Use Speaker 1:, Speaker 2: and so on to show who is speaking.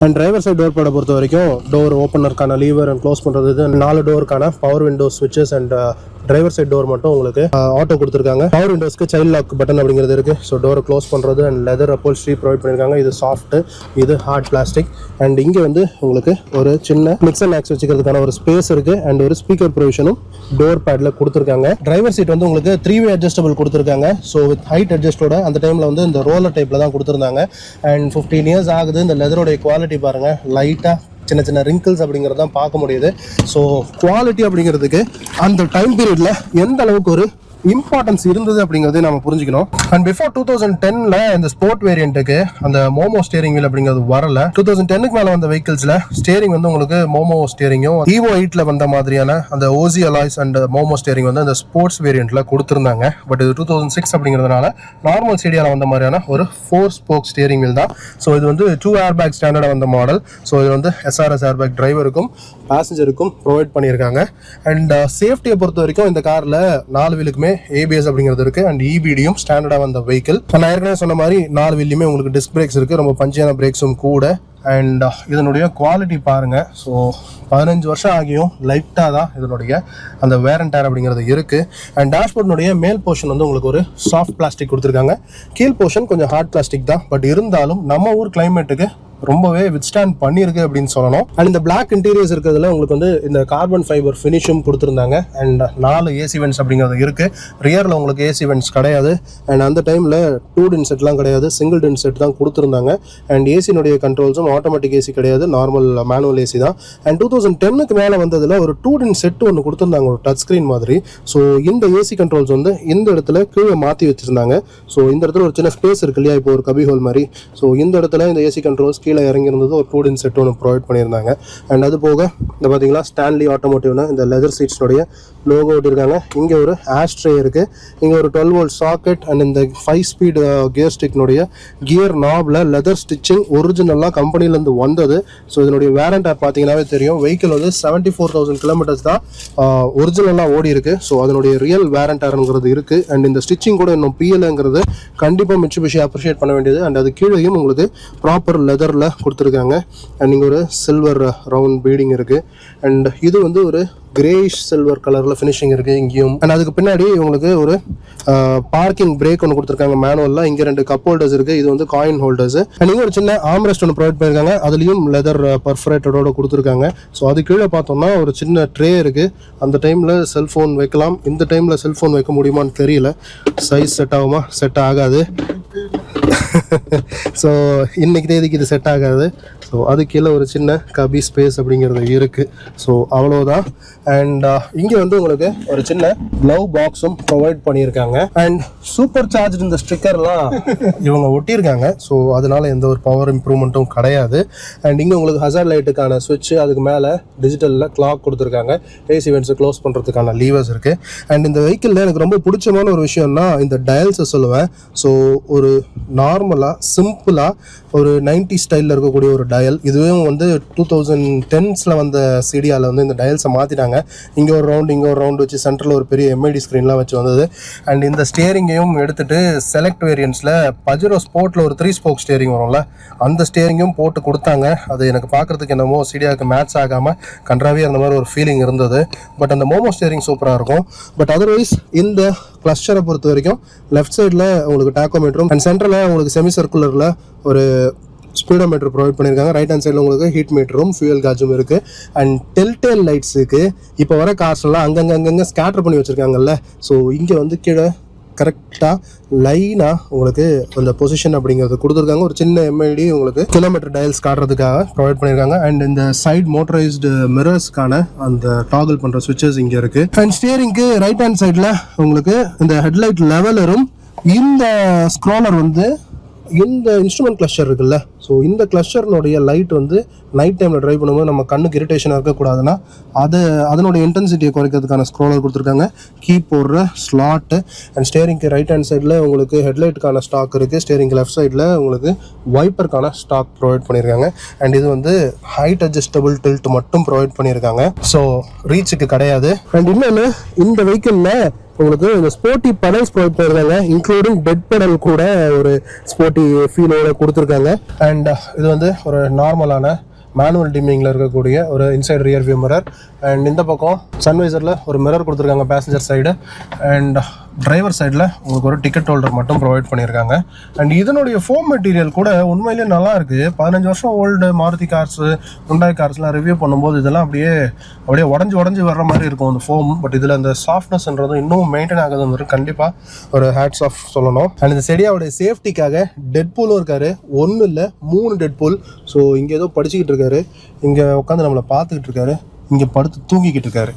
Speaker 1: And driver side door பேடை பொறுத்த வரைக்கும் டோர் ஓப்பனருக்கான லீவர் அண்ட் க்ளோஸ் பண்ணுறது 4 டோருக்கான பவர் விண்டோ ஸ்விட்சஸ் அண்ட் டிரைவர் சைட் டோர் மட்டும் உங்களுக்கு ஆட்டோ கொடுத்துருக்காங்க. பவர் விண்டோஸ்க்கு சைல்ட் லாக் பட்டன் அப்படிங்கிறது இருக்கு. ஸோ டோரை க்ளோஸ் பண்ணுறது அண்ட் லெதர் அப்போல்ஸ்ட்ரி ப்ரொவைட் பண்ணியிருக்காங்க. இது சாஃப்ட், இது ஹார்ட் பிளாஸ்டிக். அண்ட் இங்கே வந்து உங்களுக்கு ஒரு சின்ன மிக்ஸ் அண்ட் மேக்ஸ் வச்சுக்கிறதுக்கான ஒரு ஸ்பேஸ் இருக்கு அண்ட் ஒரு ஸ்பீக்கர் ப்ரொவிஷனும் டோர் பேட்ல கொடுத்துருக்காங்க. டிரைவர் சீட் வந்து உங்களுக்கு 3-way அட்ஜஸ்டபிள் கொடுத்துருக்காங்க. ஸோ வித் ஹைட் அட்ஜஸ்டோட அந்த டைம்ல வந்து இந்த ரோலர் டைப்ல தான் கொடுத்துருந்தாங்க. அண்ட் 15 இயர்ஸ் ஆகுது. இந்த லெதரோடைய குவாலிட்டி பாருங்க, லைட்டா சின்ன சின்ன ரிங்கிள்ஸ் அப்படிங்கிறது தான் பார்க்க முடியுது. ஸோ குவாலிட்டி அப்படிங்கிறதுக்கு அந்த டைம் பீரியட்ல எந்த அளவுக்கு ஒரு இம்பார்ட்டன்ஸ் இருந்தது அப்படிங்கிறது நம்ம புரிஞ்சுக்கணும். அண்ட் பிஃபோர் 2010ல இந்த ஸ்போர்ட் வேரியன்ட்டுக்கு அந்த மோமோ ஸ்டியரிங் வீல் அப்படிங்கிறது வரல. 2010க்கு மேல வந்த வெஹிக்கிள்ஸ்ல ஸ்டியரிங் வந்து உங்களுக்கு மோமோ ஸ்டியரிங்கும் Evo 8ல வந்த மாதிரியான அந்த ஓசி அலாய்ஸ் அண்ட் மோமோ ஸ்டியரிங் வந்து அந்த ஸ்போர்ட்ஸ் வேரியன்ட்ல கொடுத்துருந்தாங்க. பட் இது 2006 அப்படிங்கிறதுனால நார்மல் சீடியால வந்த மாதிரியான ஒரு 4 ஸ்போக் ஸ்டியரிங் வீல் தான். ஸோ இது வந்து 2 ஏர்பேக் ஸ்டாண்டர்டா வந்த மாடல். ஸோ இது வந்து SRS ஏர்பேக் டிரைவருக்கும் பேசஞ்சருக்கும் ப்ரொவைட் பண்ணியிருக்காங்க. அண்ட் சேஃப்டியை பொறுத்த வரைக்கும் இந்த கார்ல 4 வீலுக்குமே ABS அப்படிங்கிறது இருக்கு அண்ட் EBDயும் ஸ்டாண்டர்டா வந்த வெஹிக்கிள். நான் ஏற்கனவே சொன்ன மாதிரி 4 வீல்லையுமே உங்களுக்கு டிஸ்க் பிரேக்ஸ் இருக்கு, ரொம்ப பஞ்சியான பிரேக்ஸும் கூட. அண்ட் இதனுடைய குவாலிட்டி பாருங்க. ஸோ 15 வருஷம் ஆகியும் லைட்டா தான் இதனுடைய அந்த வேர் அண்ட் டயர் அப்படிங்கிறது இருக்கு. அண்ட் டேஷ்போர்டினுடைய மேல் போர்ஷன் வந்து உங்களுக்கு ஒரு சாஃப்ட் பிளாஸ்டிக் கொடுத்துருக்காங்க. கீழ் போர்ஷன் கொஞ்சம் ஹார்ட் பிளாஸ்டிக் தான். பட் இருந்தாலும் நம்ம ஊர் கிளைமேட்டுக்கு ரொம்பவே வித்ஸ்டாண்ட் பண்ணியிருக்கு அப்படின்னு சொல்லணும். அண்ட் இந்த பிளாக் இன்டீரியர்ஸ் இருக்கிறதுல உங்களுக்கு வந்து இந்த கார்பன் ஃபைபர் ஃபினிஷும் கொடுத்துருந்தாங்க. அண்ட் 4 AC வென்ட்ஸ் அப்படிங்கிறது இருக்கு. ரியரில் உங்களுக்கு AC வென்ட்ஸ் கிடையாது. அண்ட் அந்த டைமில் 2 டின் செட்லாம் கிடையாது, சிங்கிள் டின் செட் தான் கொடுத்துருந்தாங்க. அண்ட் ஏசினுடைய கண்ட்ரோல்ஸும் ஆட்டோமேட்டிக் ஏசி கிடையாது, நார்மல் மேனுவல் ஏசி தான். அண்ட் 2010க்கு மேலே வந்ததில் ஒரு 2 டின் செட் ஒன்று கொடுத்துருந்தாங்க, ஒரு டச் ஸ்க்ரீன் மாதிரி. ஸோ இந்த ஏசி கண்ட்ரோல்ஸ் வந்து இந்த இடத்துல கீழே மாற்றி வச்சுருந்தாங்க. ஸோ இந்த இடத்துல ஒரு சின்ன ஸ்பேஸ் இருக்கு இல்லையா, இப்போ ஒரு கபி ஹோல் மாதிரி. ஸோ இந்த இடத்துல இந்த ஏசி கண்ட்ரோல்ஸ் கீழே இறங்கியிருந்தது ஒரு 2 டின் செட் ஒன்று ப்ரொவைட் பண்ணியிருந்தாங்க. அண்ட் அது போக இந்த பார்த்தீங்களா ஸ்டான்லி ஆட்டோமோட்டிவ்னு இந்த லெதர் சீட்ஸ்னுடைய லோகோ ஒட்டியிருக்காங்க. இங்கே ஒரு ஆஷ்ட்ரே இருக்குது, இங்கே ஒரு 12 வோல்ட் சாக்கெட் அண்ட் இந்த 5 ஸ்பீட் கியர் ஸ்டிக்னுடைய கியர் நாபில் லெதர் ஸ்டிச்சிங் ஒரிஜினலாக கம்பெனிலேருந்து வந்தது. ஸோ இதனுடைய வேரண்ட் பார்த்தீங்கன்னாவே தெரியும். வெஹிக்கிள் வந்து 74,000 கிலோமீட்டர்ஸ் தான் ஒரிஜினலாக ஓடி இருக்கு. ஸோ அதனுடைய ரியல் வேரண்டாருங்கிறது இருக்குது. அண்ட் இந்த ஸ்டிச்சிங் கூட இன்னும் PLங்கிறது கண்டிப்பாக மிட்சுபிஷி அப்ரிஷியேட் பண்ண வேண்டியது. அண்ட் அது கீழேயும் உங்களுக்கு ப்ராப்பர் லெதரில் கொடுத்துருக்காங்க. அண்ட் இங்கே ஒரு சில்வர் ரவுண்ட் பீடிங் இருக்குது. அண்ட் இது வந்து ஒரு கிரேஷ் சில்வர் கலரில் ஃபினிஷிங் இருக்குது இங்கேயும். அண்ட் அதுக்கு பின்னாடி உங்களுக்கு ஒரு பார்க்கிங் பிரேக் ஒன்று கொடுத்துருக்காங்க மேனுவலில். இங்கே 2 கப் ஹோல்டர்ஸ் இருக்குது, இது வந்து காயின் ஹோல்டர்ஸ். அண்ட் இங்கே ஒரு சின்ன ஆம்ரெஸ்ட் ஒன்று ப்ரொவைட் பண்ணியிருக்காங்க, அதுலேயும் லெதர் பர்ஃபரேட்டடோட கொடுத்துருக்காங்க. ஸோ அது கீழே பார்த்தோம்னா ஒரு சின்ன ட்ரே இருக்குது. அந்த டைமில் செல்ஃபோன் வைக்கலாம், இந்த டைமில் செல்ஃபோன் வைக்க முடியுமான்னு தெரியல. சைஸ் செட் ஆகுமா? செட் ஆகாது. ஸோ இன்னைக்கு தேதிக்கு இது செட் ஆகாது. ஸோ அது கீழே ஒரு சின்ன கபி ஸ்பேஸ் அப்படிங்கிறது இருக்குது. ஸோ அவ்வளோதான். அண்ட் இங்கே வந்து உங்களுக்கு ஒரு சின்ன க்ளவ் பாக்ஸும் ப்ரொவைட் பண்ணியிருக்காங்க. அண்ட் சூப்பர் சார்ஜ் இந்த ஸ்டிக்கர்லாம் இவங்க ஒட்டியிருக்காங்க. ஸோ அதனால எந்த ஒரு பவர் இம்ப்ரூவ்மெண்ட்டும் கிடையாது. அண்ட் இங்கே உங்களுக்கு ஹசார்ட் லைட்டுக்கான சுவிட்ச், அதுக்கு மேலே டிஜிட்டலில் கிளாக் கொடுத்துருக்காங்க. AC வென்ட்ஸை க்ளோஸ் பண்ணுறதுக்கான லீவர்ஸ் இருக்குது. அண்ட் இந்த வெஹிக்கிளில் எனக்கு ரொம்ப பிடிச்சமான ஒரு விஷயம்னா இந்த டயல்ஸை சொல்லுவேன். ஸோ ஒரு நார்மலாக சிம்பிளாக ஒரு 90 ஸ்டைலில் இருக்கக்கூடிய ஒரு டயல். இதுவும் வந்து 2010ஸ்ல வந்த சிடியாவில் வந்து இந்த டயல்ஸை மாற்றிட்டாங்க. இங்கே ஒரு ரவுண்ட், இங்கே ஒரு ரவுண்ட் வச்சு சென்டரில் ஒரு பெரிய MID ஸ்க்ரீன்லாம் வச்சு வந்தது. அண்ட் இந்த ஸ்டியரிங்கையும் எடுத்துகிட்டு செலக்ட் வேரியன்ட்ஸில் பஜரோ ஸ்போர்ட்டில் ஒரு 3 ஸ்போக் ஸ்டியரிங் வரும்ல, அந்த ஸ்டியரிங்கும் போட்டு கொடுத்தாங்க. அது எனக்கு பார்க்குறதுக்கு என்னமோ சிடியாவுக்கு மேட்ச் ஆகாமல் கன்றாவே அந்த மாதிரி ஒரு ஃபீலிங் இருந்தது. பட் அந்த மோமோ ஸ்டியரிங் சூப்பராக இருக்கும். பட் அதர்வைஸ் இந்த கிளஸ்டரை பொறுத்த வரைக்கும் லெஃப்ட் சைடில் உங்களுக்கு டாக்கோமீட்டரும் அண்ட் சென்டரில் உங்களுக்கு செமி சர்க்குலரில் ஒரு ஸ்பீடோமீட்டர் ப்ரொவைட் பண்ணியிருக்காங்க. ரைட் ஹேண்ட் சைடில் உங்களுக்கு ஹீட் மீட்டரும் ஃபியூயல் காஜும் இருக்குது. அண்ட் டெல்டேல் லைட்ஸுக்கு இப்போ வர கார்ஸ்லாம் அங்கங்கே ஸ்கேட்டர் பண்ணி வச்சுருக்காங்கல்ல. ஸோ இங்கே வந்து கீழே கரெக்டாக லைனாக உங்களுக்கு அந்த பொசிஷன் அப்படிங்கிறது கொடுத்துருக்காங்க. ஒரு சின்ன MID உங்களுக்கு கிலோமீட்டர் டயல்ஸ் காட்டுறதுக்காக ப்ரொவைட் பண்ணியிருக்காங்க. அண்ட் இந்த சைட் மோட்டரைஸ்டு மிரர்ஸ்க்கான அந்த டாகிள் பண்ணுற சுவிட்சஸ் இங்கே இருக்குது. அண்ட் ஸ்டியரிங்க்கு ரைட் ஹேண்ட் சைடில் உங்களுக்கு இந்த ஹெட்லைட் லெவலரும் இந்த ஸ்க்ரோலர் வந்து இந்த இன்ஸ்ட்ருமெண்ட் கிளஸ்டர் இருக்குல்ல, ஸோ இந்த கிளஸ்டர்னுடைய லைட் வந்து நைட் டைமில் ட்ரைவ் பண்ணும்போது நம்ம கண்ணுக்கு இரிட்டேஷனாக இருக்கக்கூடாதுன்னா அதனுடைய இன்டென்சிட்டியை குறைக்கிறதுக்கான ஸ்க்ரோலர் கொடுத்துருக்காங்க. கீ போடுற ஸ்லாட்டு. அண்ட் ஸ்டியரிங்க்கு ரைட் ஹேண்ட் சைடில் உங்களுக்கு ஹெட்லைட்டுக்கான ஸ்டாக் இருக்குது. ஸ்டியரிங்க்கு லெஃப்ட் சைடில் உங்களுக்கு வைப்பருக்கான ஸ்டாக் ப்ரொவைட் பண்ணியிருக்காங்க. அண்ட் இது வந்து ஹைட் அட்ஜஸ்டபிள் டில்ட் மட்டும் ப்ரொவைட் பண்ணியிருக்காங்க. ஸோ ரீச்சுக்கு கிடையாது. அண்ட் இன்னொன்று, இந்த வெஹிக்கிளில் உங்களுக்கு இந்த ஸ்போர்ட்டி பெடல்ஸ் ப்ரொவைட் பண்ணியிருக்காங்க, இன்க்ளூடிங் டெட் பெடல் கூட ஒரு ஸ்போர்ட்டி ஃபீலோட கொடுத்துருக்காங்க. அண்ட் இது வந்து ஒரு நார்மலான மேனுவல் டிம்மிங்கில் இருக்கக்கூடிய ஒரு inside rear view mirror. And இந்த பக்கம் சன்வைசரில் ஒரு மிரர் கொடுத்துருக்காங்க பேசஞ்சர் சைடு. அண்ட் டிரைவர் சைடில் உங்களுக்கு ஒரு டிக்கெட் ஹோல்டர் மட்டும் ப்ரொவைட் பண்ணியிருக்காங்க. அண்ட் இதனுடைய ஃபோம் மெட்டீரியல் கூட உண்மையிலேயே நல்லா இருக்குது. 15 வருஷம் ஓல்டு மாருதி கார்ஸு, ஹுண்டாய் கார்ஸ்லாம் ரிவ்யூ பண்ணும்போது இதெல்லாம் அப்படியே உடஞ்சி வர்ற மாதிரி இருக்கும் அந்த ஃபோம். பட் இதில் அந்த சாஃப்ட்னஸ்ன்றது இன்னும் மெயின்டைன் ஆகுதுன்றது கண்டிப்பாக ஒரு ஹேட்ஸ் ஆஃப் சொல்லணும். அண்ட் இந்த செடியாவுடைய சேஃப்டிக்காக டெட்பூலும் இருக்காரு. 1 இல்லை 3 டெட்பூல். ஸோ இங்கே ஏதோ படிச்சுக்கிட்டு இருக்காரு, இங்கே உட்காந்து நம்மளை பார்த்துக்கிட்டு இருக்காரு, இங்கே படுத்து தூங்கிக்கிட்டு இருக்காரு.